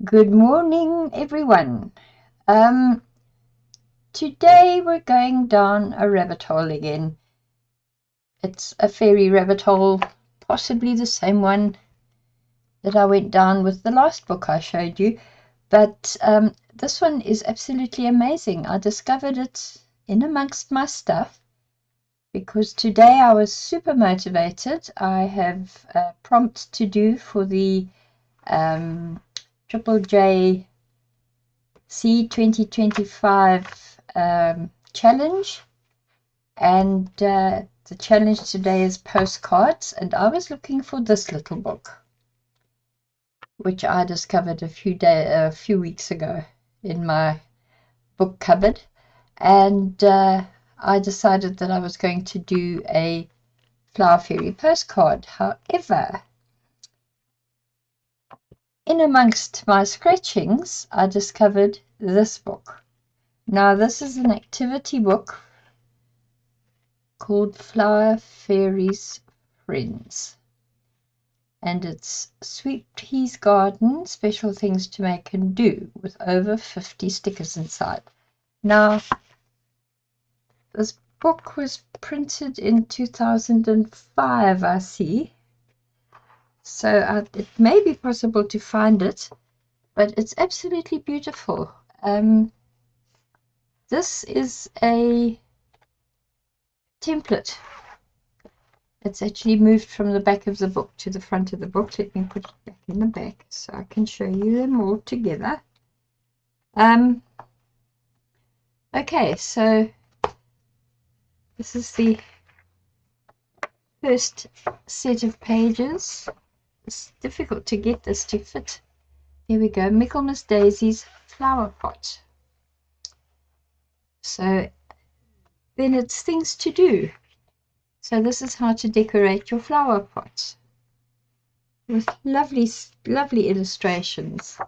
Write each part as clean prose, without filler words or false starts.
Good morning, everyone. Today we're going down a rabbit hole again. It's a fairy rabbit hole, possibly the same one that I went down with the last book I showed you, but this one is absolutely amazing. I discovered it in amongst my stuff because today I was super motivated. I have a prompt to do for the Triple J C 2025 challenge, and the challenge today is postcards, and I was looking for this little book which I discovered a few weeks ago in my book cupboard, and I decided that I was going to do a Flower Fairy postcard. However, in amongst my scratchings I discovered this book. Now, this is an activity book called Flower Fairy's Friends, and it's Sweet Peas Garden, Special Things to Make and Do, with over 50 stickers inside. Now, this book was printed in 2005, I see, so it may be possible to find it, but it's absolutely beautiful. This is a template. It's actually moved from the back of the book to the front of the book. Let me put it back in the back so I can show you them all together. Okay, so this is the first set of pages. It's difficult to get this to fit. There we go, Michaelmas Daisy's flower pot. So then it's things to do. So this is how to decorate your flower pot with lovely, lovely illustrations.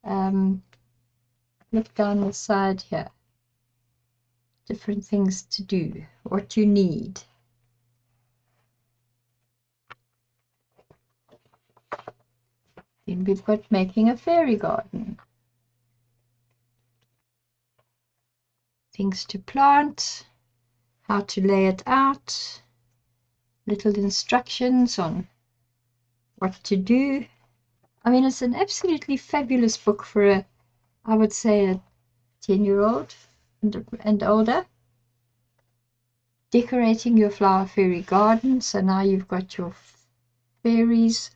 Look down the side here. Different things to do, what you need. Then we've got making a fairy garden. Things to plant, how to lay it out, little instructions on what to do. I mean, it's an absolutely fabulous book for I would say a 10-year-old and older. Decorating your flower fairy garden. So now you've got your fairies,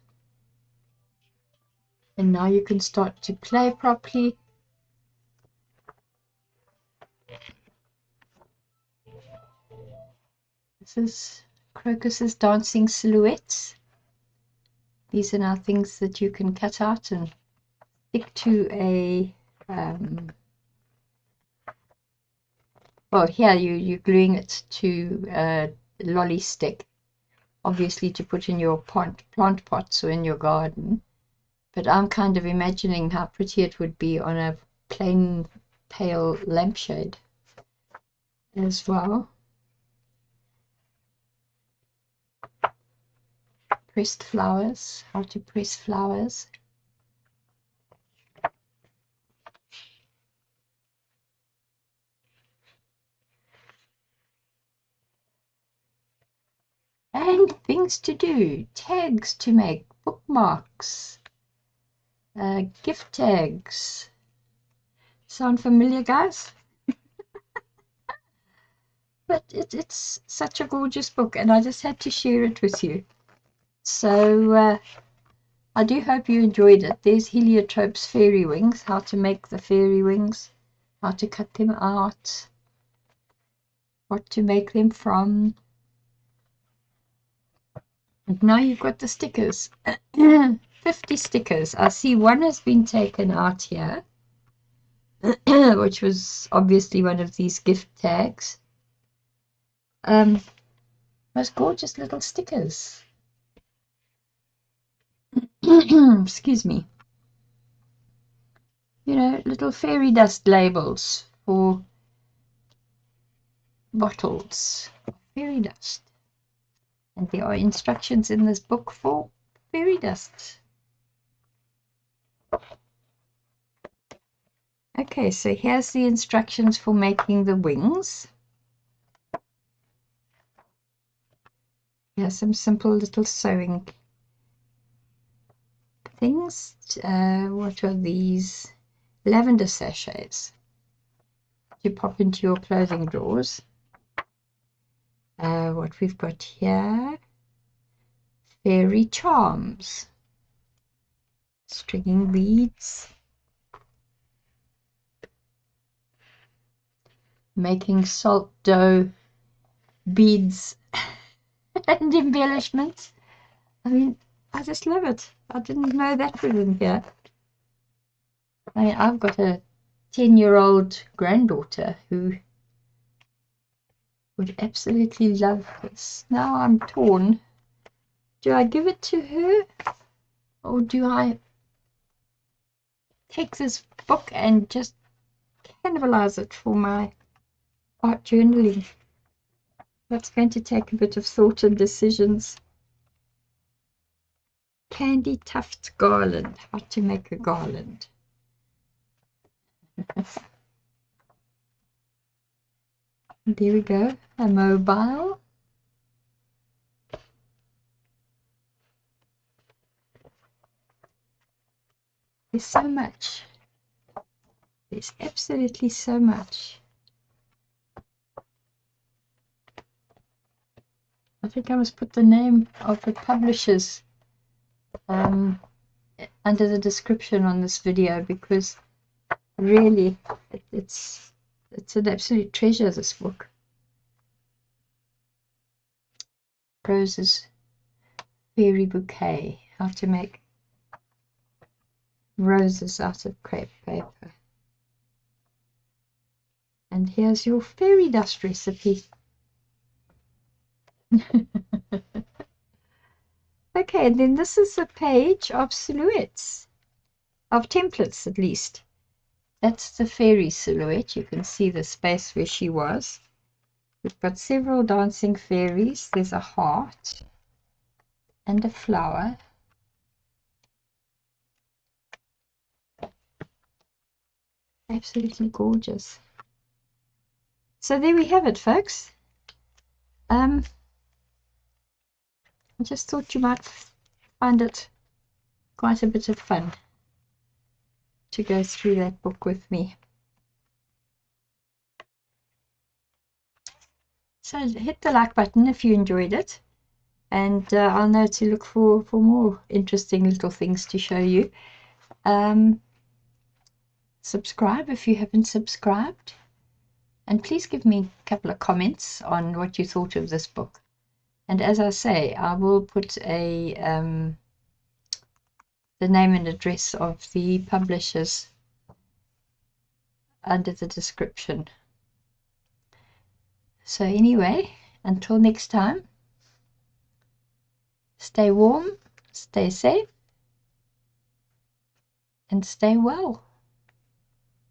and now you can start to play properly. This is Crocus's dancing silhouettes. These are now things that you can cut out and stick to a well, here you're gluing it to a lolly stick, obviously to put in your plant pots or in your garden. But I'm kind of imagining how pretty it would be on a plain pale lampshade as well. Pressed flowers, how to press flowers. And things to do, tags to make, bookmarks, gift tags. Sound familiar, guys? But it's such a gorgeous book, and I just had to share it with you. So I do hope you enjoyed it. There's Heliotrope's fairy wings, how to make the fairy wings, how to cut them out, what to make them from. And now you've got the stickers. 50 stickers. I see one has been taken out here, which was obviously one of these gift tags. Most gorgeous little stickers. Excuse me. You know, little fairy dust labels for bottles of fairy dust. And there are instructions in this book for fairy dust. Okay, so here's the instructions for making the wings. Here's some simple little sewing things. What are these? Lavender sachets. You pop into your clothing drawers. What we've got here, fairy charms, stringing beads, making salt dough beads and embellishments. I mean, I just love it. I didn't know that was in here. I mean, I've got a 10-year-old granddaughter who would absolutely love this. Now I'm torn. Do I give it to her, or do I take this book and just cannibalize it for my art journaling? That's going to take a bit of thought and decisions. Candy tuft garland. How to make a garland. There we go. A mobile. There's so much. There's absolutely so much. I think I must put the name of the publishers under the description on this video, because really it's an absolute treasure, this book. Rose's Fairy Bouquet. How to make roses out of crepe paper. And here's your fairy dust recipe. Okay, and then this is a page of silhouettes, of templates at least. That's the fairy silhouette. You can see the space where she was. We've got several dancing fairies. There's a heart and a flower. Absolutely gorgeous. So there we have it, folks. I just thought you might find it quite a bit of fun to go through that book with me. So hit the like button if you enjoyed it, and I'll know to look for more interesting little things to show you. Subscribe if you haven't subscribed, and please give me a couple of comments on what you thought of this book. And as I say, I will put the name and address of the publishers under the description. So anyway, until next time, stay warm, stay safe, and stay well.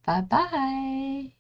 Bye-bye.